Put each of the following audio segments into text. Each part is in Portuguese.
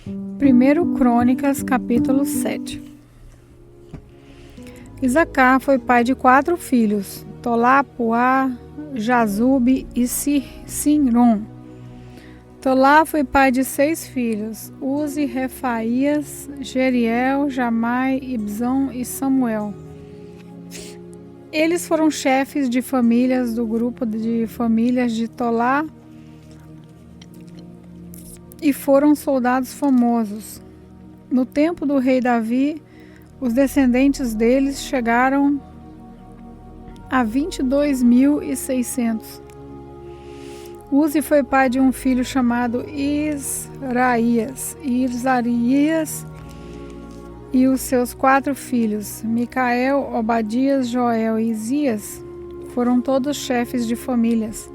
1 Crônicas, capítulo 7. Isacar foi pai de 4 filhos, Tolá, Puá, Jazube e Sinrom. Tolá foi pai de 6 filhos, Uzi, Refaías, Jeriel, Jamai, Ibzão e Samuel. Eles foram chefes de famílias do grupo de famílias de Tolá e foram soldados famosos. No tempo do rei Davi, os descendentes deles chegaram a 22.600. Uzi foi pai de um filho chamado Izraías e os seus 4 filhos, Micael, Obadias, Joel e Isias, foram todos chefes de famílias.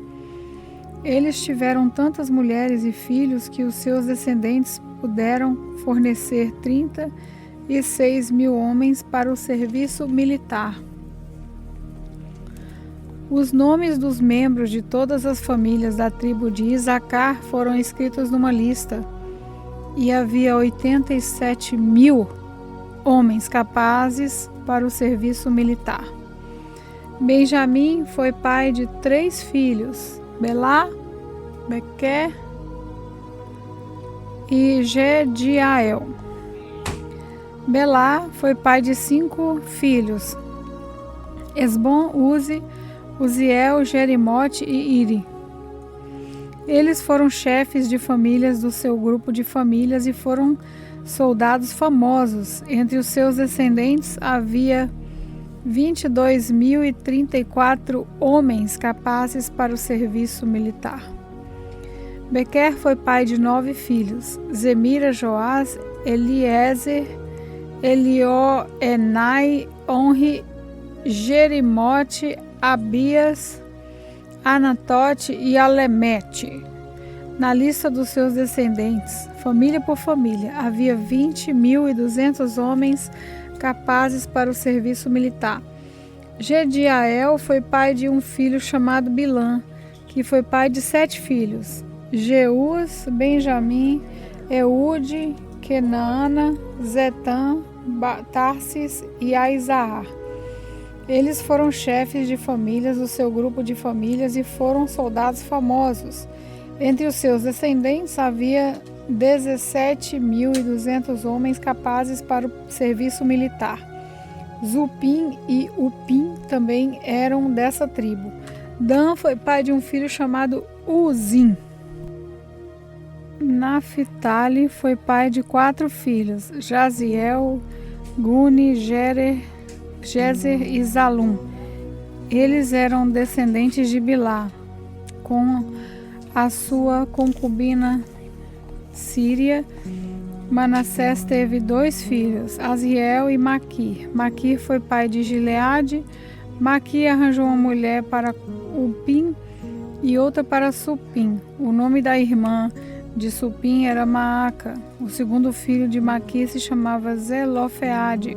Eles tiveram tantas mulheres e filhos que os seus descendentes puderam fornecer 36.000 homens para o serviço militar. Os nomes dos membros de todas as famílias da tribo de Isacar foram escritos numa lista, e havia 87.000 homens capazes para o serviço militar. Benjamim foi pai de 3 filhos, Belá, Bequer e Gediael. Belá foi pai de 5 filhos, Esbom, Uzi, Uziel, Jerimote e Iri. Eles foram chefes de famílias do seu grupo de famílias e foram soldados famosos. Entre os seus descendentes havia 22.034 homens capazes para o serviço militar. Bequer foi pai de 9 filhos, Zemira, Joás, Eliezer, Elioenai, Onri, Jerimote, Abias, Anatote e Alemete. Na lista dos seus descendentes, família por família, havia 20.200 homens capazes para o serviço militar. Gediael foi pai de um filho chamado Bilã, que foi pai de 7 filhos, Jeús, Benjamim, Eude, Kenaana, Zetã, Tarsis e Aizaar. Eles foram chefes de famílias do seu grupo de famílias e foram soldados famosos. Entre os seus descendentes havia 17.200 homens capazes para o serviço militar. Zupim e Upim também eram dessa tribo. Dan foi pai de um filho chamado Uzim. Naphtali foi pai de 4 filhos, Jaziel, Guni, Jezer e Zalum. Eles eram descendentes de Bilá, com a sua concubina Síria. Manassés teve 2 filhos, Aziel e Maquir. Maquir foi pai de Gileade. Maquir arranjou uma mulher para Upim e outra para Supim. O nome da irmã de Supim era Maaca. O segundo filho de Maquir se chamava Zelofeade.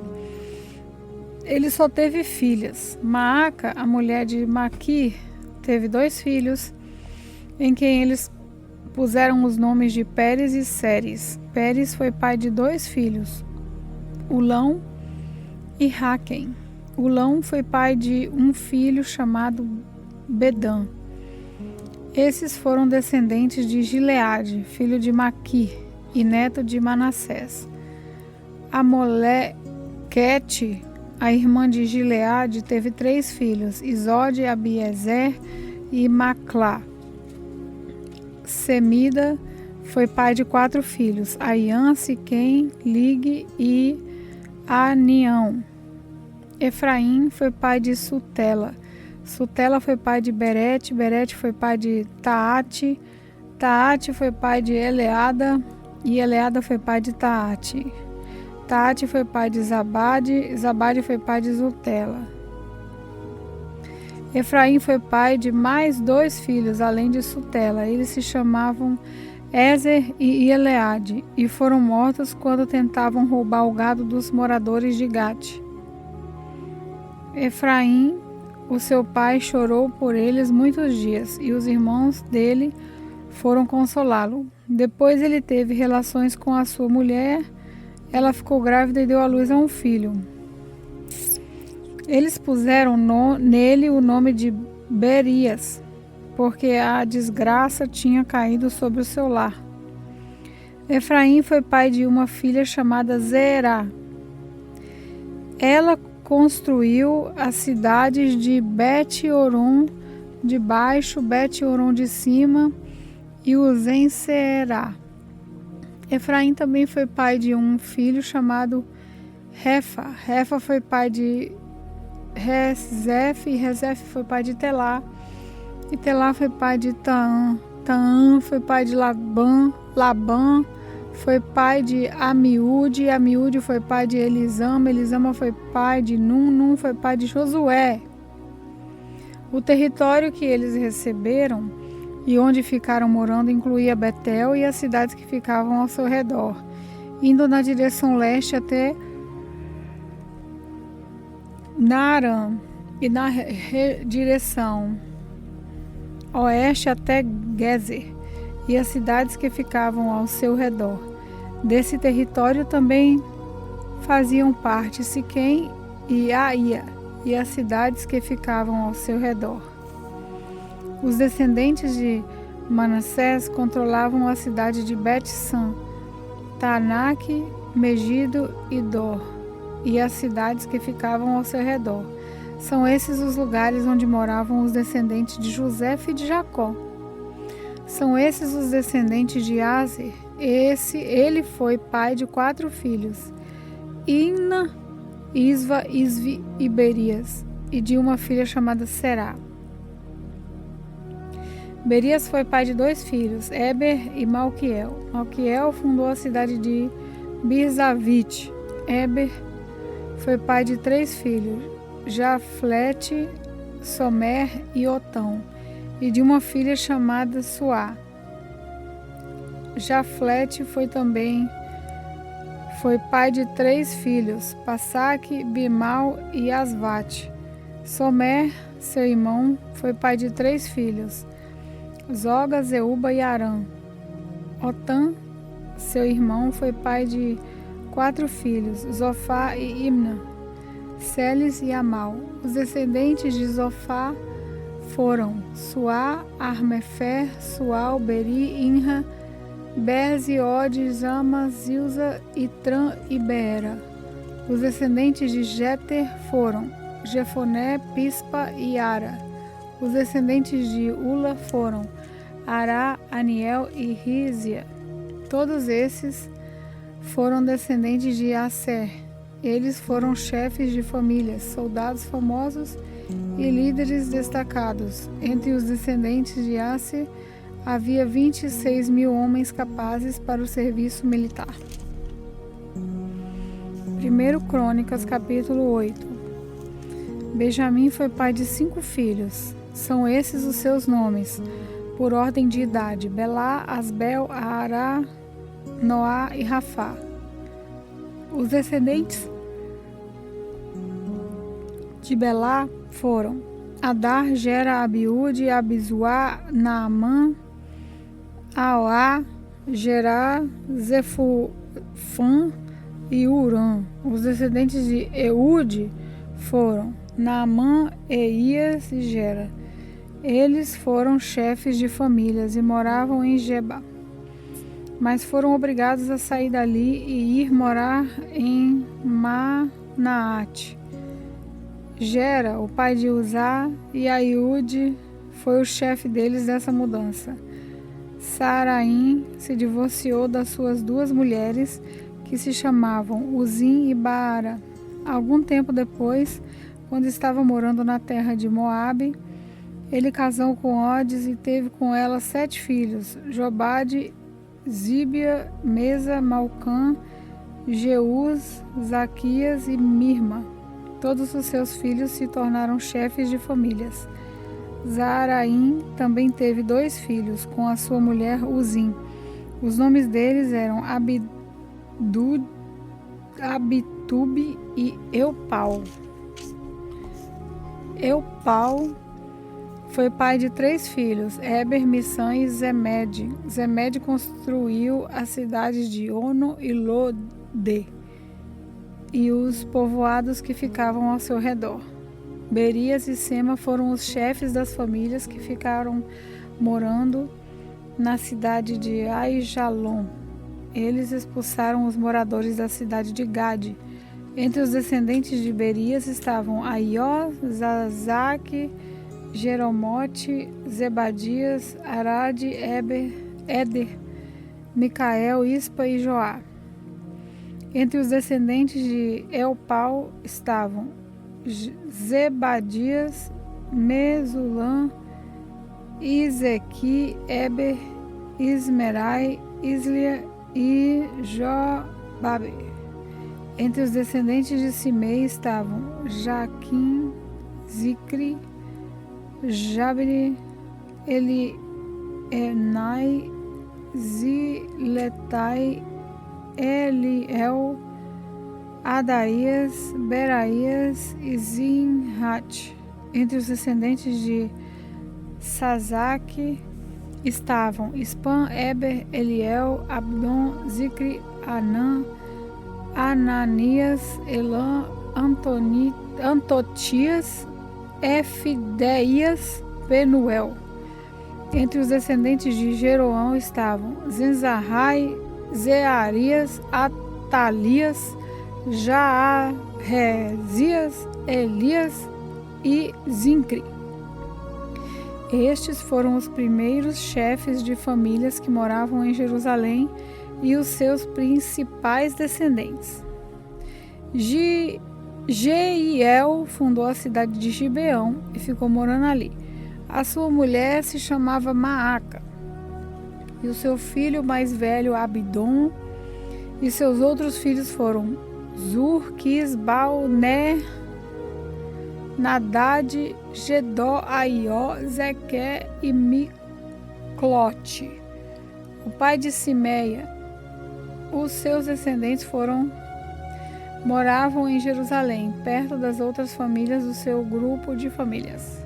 Ele só teve filhas. Maaca, a mulher de Maquir, teve 2 filhos, em quem eles puseram os nomes de Pérez e Séres. Pérez foi pai de 2 filhos, Ulão e Raquem. Ulão foi pai de um filho chamado Bedã. Esses foram descendentes de Gileade, filho de Maquir e neto de Manassés. Amolequete, a irmã de Gileade, teve 3 filhos, Isode, Abiezer e Maclá. Semida foi pai de 4 filhos, Aiã, Siquém, Lig e Anião. Efraim foi pai de Sutela. Sutela foi pai de Berete. Berete foi pai de Taate. Taate foi pai de Eleada. E Eleada foi pai de Taate. Taate foi pai de Zabade. Zabade foi pai de Sutela. Efraim foi pai de mais 2 filhos, além de Sutela. Eles se chamavam Ezer e Eleade, e foram mortos quando tentavam roubar o gado dos moradores de Gate. Efraim, o seu pai, chorou por eles muitos dias, e os irmãos dele foram consolá-lo. Depois ele teve relações com a sua mulher, ela ficou grávida e deu à luz a um filho. Eles puseram nele o nome de Berias, porque a desgraça tinha caído sobre o seu lar. Efraim foi pai de uma filha chamada Zerá. Ela construiu as cidades de Bet-Oron de baixo, Bet-Oron de cima e Uzen-Seerá. Efraim também foi pai de um filho chamado Refa. Refa foi pai de Rezef, e Rezef foi pai de Telá. E Telá foi pai de Taã. Taã foi pai de Labã. Labã foi pai de Amiúde. Amiúde foi pai de Elisama. Elisama foi pai de Num. Num foi pai de Josué. O território que eles receberam e onde ficaram morando incluía Betel e as cidades que ficavam ao seu redor, indo na direção leste até Naaram e na direção oeste até Gezer e as cidades que ficavam ao seu redor. Desse território também faziam parte Siquém e Aia e as cidades que ficavam ao seu redor. Os descendentes de Manassés controlavam a cidade de Bet-San, Taanaque, Megido e Dor, e as cidades que ficavam ao seu redor. São esses os lugares onde moravam os descendentes de José e de Jacó. São esses os descendentes de Aser. Ele foi pai de 4 filhos, Imna, Isva, Isvi e Berias, e de uma filha chamada Será. Berias foi pai de 2 filhos, Eber e Malquiel. Malquiel fundou a cidade de Birzavite. Eber foi pai de 3 filhos, Jaflete, Somer e Otão, e de uma filha chamada Suá. Jaflete foi pai de 3 filhos, Passaque, Bimal e Asvate. Somer, seu irmão, foi pai de 3 filhos, Zoga, Zeuba e Arã. Otã, seu irmão, foi pai de 4 filhos, Zofá e Imna, Celes e Amal. Os descendentes de Zofá foram Suá, Armefer, Sual, Beri, Inra, Berziode, Zama, Zilza, Itran e Beera. Os descendentes de Jeter foram Jefoné, Pispa e Ara. Os descendentes de Ula foram Ará, Aniel e Rizia. Todos esses foram descendentes de Aser. Eles foram chefes de famílias, soldados famosos e líderes destacados. Entre os descendentes de Aser havia 26.000 homens capazes para o serviço militar. 1 Crônicas, capítulo 8. Benjamim foi pai de 5 filhos. São esses os seus nomes, por ordem de idade: Belá, Asbel, Ará, Noá e Rafá. Os descendentes de Belá foram Adar, Gera, Abiúde, Abizuá, Naamã, Aoá, Gerá, Zefufã e Urã. Os descendentes de Eude foram Naamã, Eias e Gera. Eles foram chefes de famílias e moravam em Geba, mas foram obrigados a sair dali e ir morar em Manaate. Gera, o pai de Uzá, e Aiúde foi o chefe deles dessa mudança. Saraim se divorciou das suas 2 mulheres, que se chamavam Uzim e Baara. Algum tempo depois, quando estava morando na terra de Moabe, ele casou com Odes e teve com ela 7 filhos: Jobade, Zíbia, Mesa, Malcã, Jeús, Zaquias e Mirma. Todos os seus filhos se tornaram chefes de famílias. Zaraim também teve 2 filhos com a sua mulher Uzim. Os nomes deles eram Abitube e Eupau. Eupau foi pai de 3 filhos, Éber, Missã e Zemede. Zemede construiu as cidades de Ono e Lode e os povoados que ficavam ao seu redor. Berias e Sema foram os chefes das famílias que ficaram morando na cidade de Aijalon. Eles expulsaram os moradores da cidade de Gade. Entre os descendentes de Berias estavam Aió, Zazaque, Jeromote, Zebadias, Arade, Éder, Micael, Ispa e Joá. Entre os descendentes de Elpal estavam Zebadias, Mesulam, Izequi, Eber, Ismerai, Islia e Jobabe. Entre os descendentes de Simei estavam Jaquim, Zicri, Jabri, Elienai, Ziletai, Eliel, Adaías, Beraías e Zinhat. Entre os descendentes de Sazaque estavam Ispan, Eber, Eliel, Abdon, Zicri, Anã, Ananias, Elan, Antotias, Efideias, Penuel. Entre os descendentes de Jeroão estavam Zenzarrai, Zearias, Atalias, Jaaresias, Elias e Zincri. Estes foram os primeiros chefes de famílias que moravam em Jerusalém e os seus principais descendentes. Jeiel fundou a cidade de Gibeão e ficou morando ali. A sua mulher se chamava Maaca, e o seu filho mais velho Abidom, e seus outros filhos foram Zur, Quis, Baal, Ner, Nadad, Gedó, Aió, Zequé e Miclote. O pai de Simeia. Os seus descendentes moravam em Jerusalém, perto das outras famílias do seu grupo de famílias.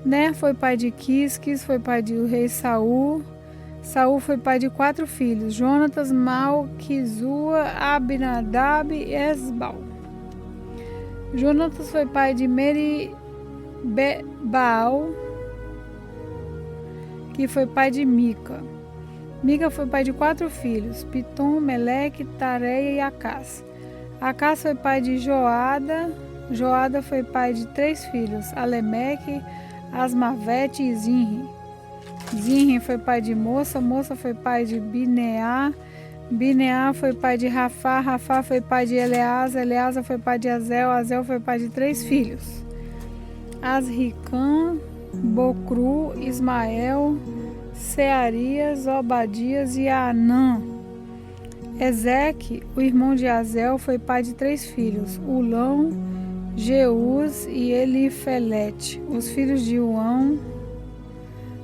Ner foi pai de Quis, Quis foi pai do rei Saul, Saul foi pai de 4 filhos, Jonatas, Malquizua, Abinadab e Esbal. Jonatas foi pai de Meribaal, que foi pai de Mica. Mica foi pai de 4 filhos, Pitom, Meleque, Tareia e Acás. Acás foi pai de Joada. Joada foi pai de 3 filhos, Alemeque, Asmavete e Zinri. Zinri foi pai de Moça. Moça foi pai de Bineá. Bineá foi pai de Rafá. Rafá foi pai de Eleasa. Eleasa foi pai de Azel. Azel foi pai de 3 filhos, Asricã, Bocru, Ismael, Searias, Obadias e Anã. Ezeque, o irmão de Azel, foi pai de 3 filhos, Ulão, Jeús e Elifelete. Os filhos de Uão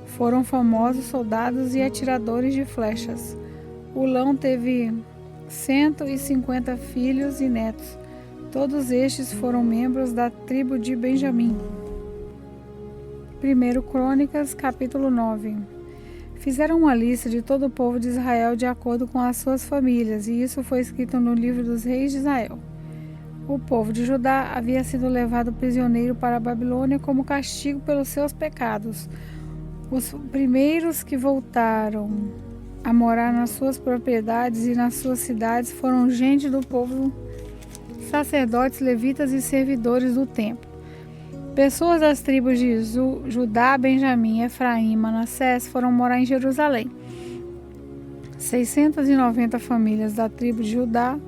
foram famosos soldados e atiradores de flechas. Ulão teve 150 filhos e netos. Todos estes foram membros da tribo de Benjamim. 1 Crônicas, capítulo 9. Fizeram uma lista de todo o povo de Israel de acordo com as suas famílias, e isso foi escrito no livro dos reis de Israel. O povo de Judá havia sido levado prisioneiro para a Babilônia como castigo pelos seus pecados. Os primeiros que voltaram a morar nas suas propriedades e nas suas cidades foram gente do povo, sacerdotes, levitas e servidores do templo. Pessoas das tribos de Judá, Benjamim, Efraim e Manassés foram morar em Jerusalém. 690 famílias da tribo de Judá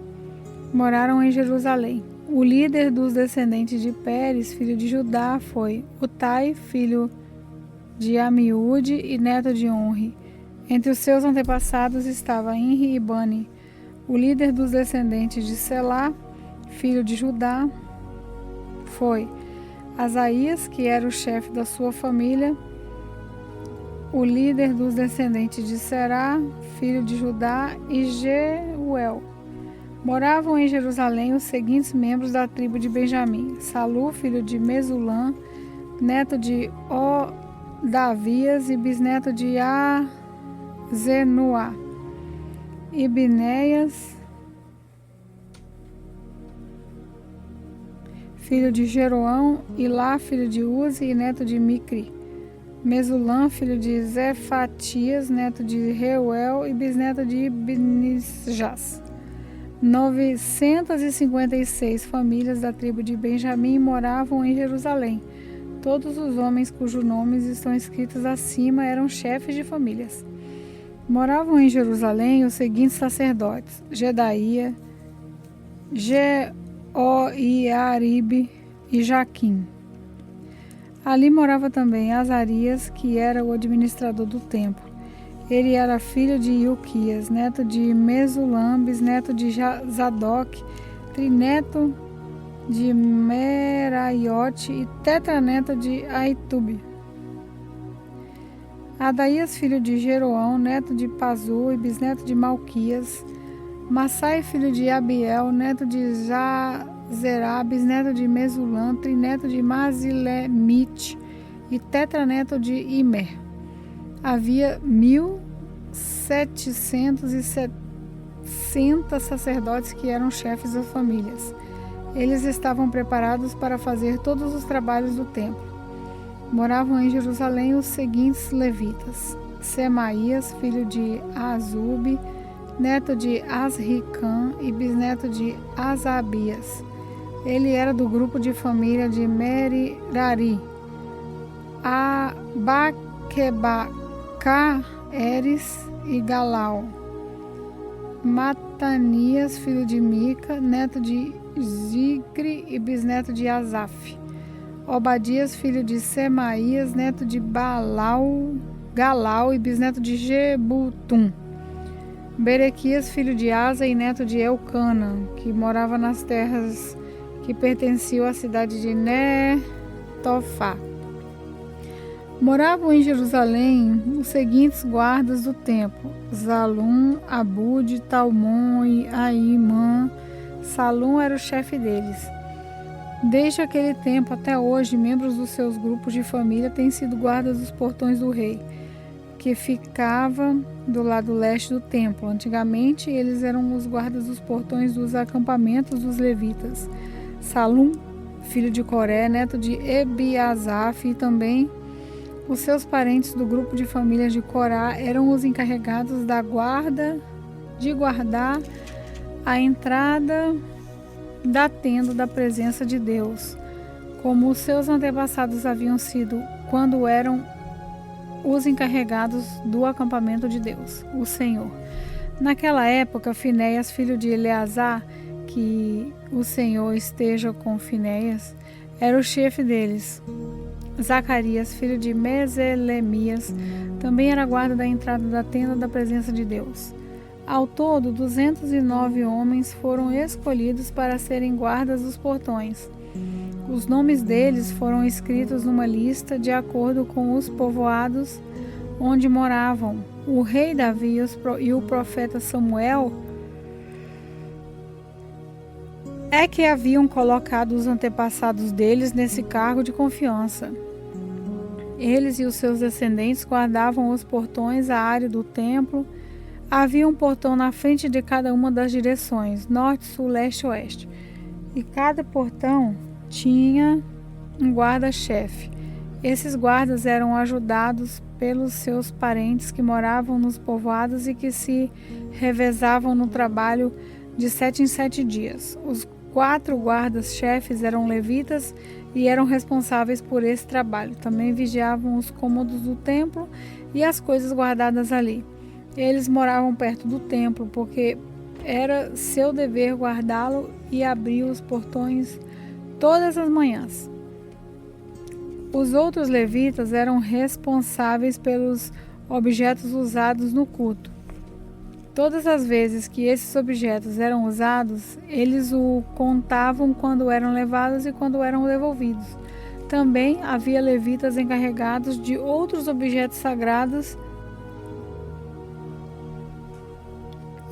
moraram em Jerusalém. O líder dos descendentes de Pérez, filho de Judá, foi Utai, filho de Amiúde e neto de Onri. Entre os seus antepassados estava Inri e Bani. O líder dos descendentes de Selá, filho de Judá, foi Asaías, que era o chefe da sua família. O líder dos descendentes de Será, filho de Judá, e Jeuel. Moravam em Jerusalém os seguintes membros da tribo de Benjamim: Salu, filho de Mesulã, neto de Davias e bisneto de Azenuá. E Binéias, filho de Jeroão, Ilá, filho de Uzi e neto de Micri. Mesulã, filho de Zefatias, neto de Reuel e bisneto de Ibnijás. 956 famílias da tribo de Benjamim moravam em Jerusalém. Todos os homens cujos nomes estão escritos acima eram chefes de famílias. Moravam em Jerusalém os seguintes sacerdotes: Jedaía, Jeoiaribe e Jaquim. Ali morava também Azarias, que era o administrador do templo. Ele era filho de Ilquias, neto de Mesulam, bisneto de Zadok, trineto de Meraiote e tetraneto de Aitube. Adaías, filho de Jeroão, neto de Pazu e bisneto de Malquias. Massai, filho de Abiel, neto de Zerá, bisneto de Mesulam, trineto de Masilemite e tetraneto de Imer. Havia 1.760 sacerdotes que eram chefes das famílias. Eles estavam preparados para fazer todos os trabalhos do templo. Moravam em Jerusalém os seguintes levitas: Semaías, filho de Azube, neto de Asricã e bisneto de Asabias. Ele era do grupo de família de Merari. Abaquebacá, Eres e Galau. Matanias, filho de Mica, neto de Zicre e bisneto de Asaf. Obadias, filho de Semaías, neto de Galau e bisneto de Jebutum. Berequias, filho de Asa e neto de Elcana, que morava nas terras que pertenciam à cidade de Netofá. Moravam em Jerusalém os seguintes guardas do templo: Zalum, Abude, Talmon e Aimã. Salum era o chefe deles. Desde aquele tempo até hoje, membros dos seus grupos de família têm sido guardas dos portões do rei, que ficava do lado leste do templo. Antigamente, eles eram os guardas dos portões dos acampamentos dos levitas. Salum, filho de Coré, neto de Ebiasaf, e também os seus parentes do grupo de famílias de Corá eram os encarregados de guardar a entrada da tenda da presença de Deus, como os seus antepassados haviam sido quando eram os encarregados do acampamento de Deus, o Senhor. Naquela época, Finéias, filho de Eleazar, que o Senhor esteja com Finéias, era o chefe deles. Zacarias, filho de Meselemias, também era guarda da entrada da tenda da presença de Deus. Ao todo, 209 homens foram escolhidos para serem guardas dos portões. Os nomes deles foram escritos numa lista de acordo com os povoados onde moravam. O rei Davi e o profeta Samuel é que haviam colocado os antepassados deles nesse cargo de confiança. Eles e os seus descendentes guardavam os portões, a área do templo. Havia um portão na frente de cada uma das direções, norte, sul, leste e oeste. E cada portão tinha um guarda-chefe. Esses guardas eram ajudados pelos seus parentes que moravam nos povoados e que se revezavam no trabalho de 7 em 7 dias. Os 4 guardas-chefes eram levitas e eram responsáveis por esse trabalho. Também vigiavam os cômodos do templo e as coisas guardadas ali. Eles moravam perto do templo, porque era seu dever guardá-lo e abrir os portões todas as manhãs. Os outros levitas eram responsáveis pelos objetos usados no culto. Todas as vezes que esses objetos eram usados, eles o contavam quando eram levados e quando eram devolvidos. Também havia levitas encarregados de outros objetos sagrados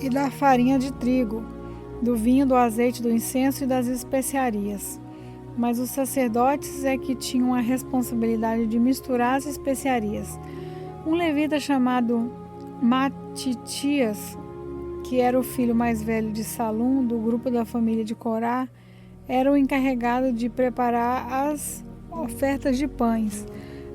e da farinha de trigo, do vinho, do azeite, do incenso e das especiarias. mas os sacerdotes é que tinham a responsabilidade de misturar as especiarias. Um levita chamado Matitias, que era o filho mais velho de Salum, do grupo da família de Corá, era o encarregado de preparar as ofertas de pães.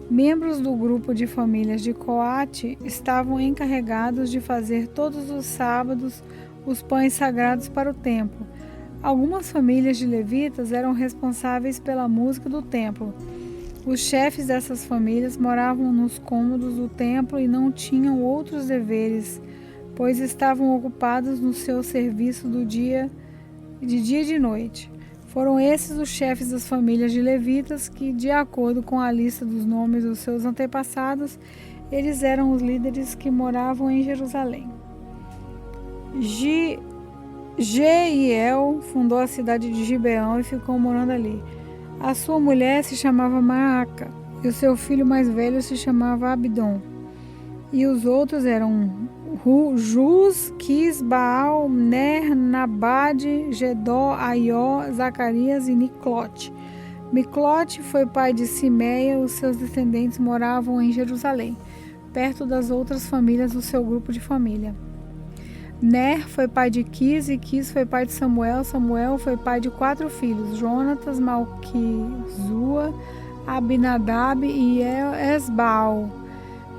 Membros do grupo de famílias de Coate estavam encarregados de fazer todos os sábados os pães sagrados para o templo. Algumas famílias de levitas eram responsáveis pela música do templo. Os chefes dessas famílias moravam nos cômodos do templo e não tinham outros deveres, pois estavam ocupados no seu serviço de dia e de noite. Foram esses os chefes das famílias de levitas que, de acordo com a lista dos nomes dos seus antepassados, eles eram os líderes que moravam em Jerusalém. Jeiel fundou a cidade de Gibeão e ficou morando ali. A sua mulher se chamava Maaca e o seu filho mais velho se chamava Abdon. E os outros eram Jus, Quis, Baal, Ner, Nabade, Gedó, Aió, Zacarias e Miclote. Miclote foi pai de Simeia. Os seus descendentes moravam em Jerusalém, perto das outras famílias do seu grupo de família. Ner foi pai de Quis e Quis foi pai de Samuel. Samuel foi pai de 4 filhos, Jonatas, Malquizua, Abinadab e Esbaal.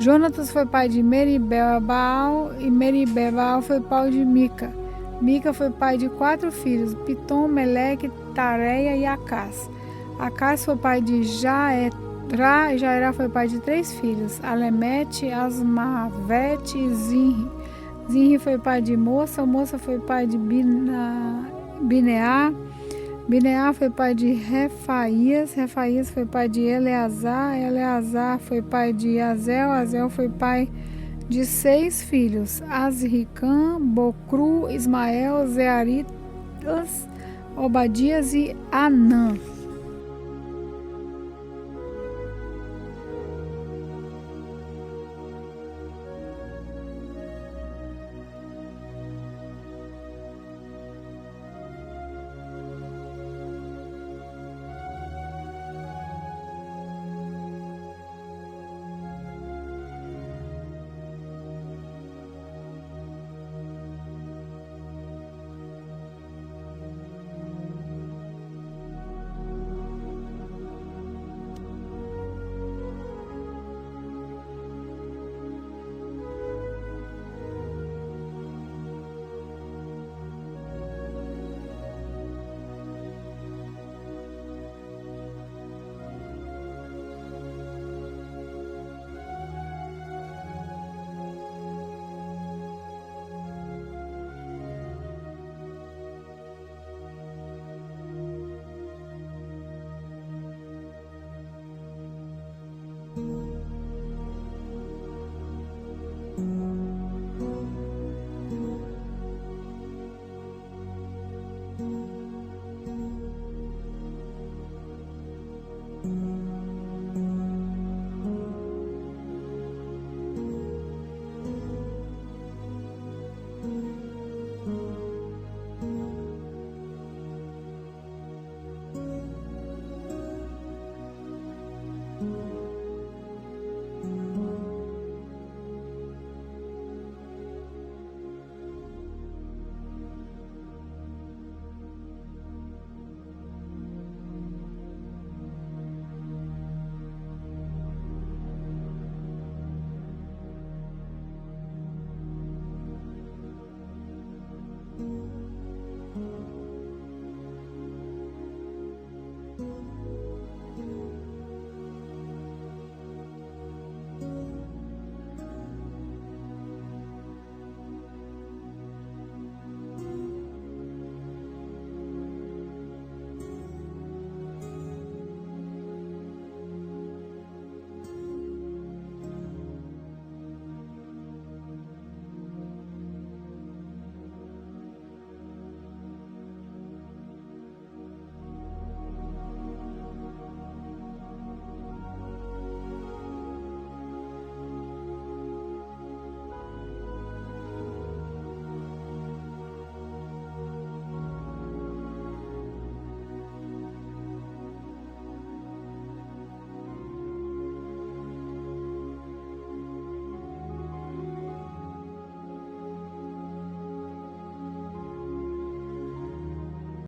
Jonatas foi pai de Meribel-Baal e Meribel-Baal foi pai de Mica. Mica foi pai de 4 filhos, Pitom, Meleque, Tareia e Acás. Acás foi pai de Jaerá e Jaerá foi pai de 3 filhos, Alemete, Asmavete e Zinri. Zinri foi pai de Moça, Moça foi pai de Bineá, Bineá foi pai de Refaías, Refaías foi pai de Eleazar, Eleazar foi pai de Azel, Azel foi pai de 6 filhos, Azricam, Bocru, Ismael, Zearitas, Obadias e Anã.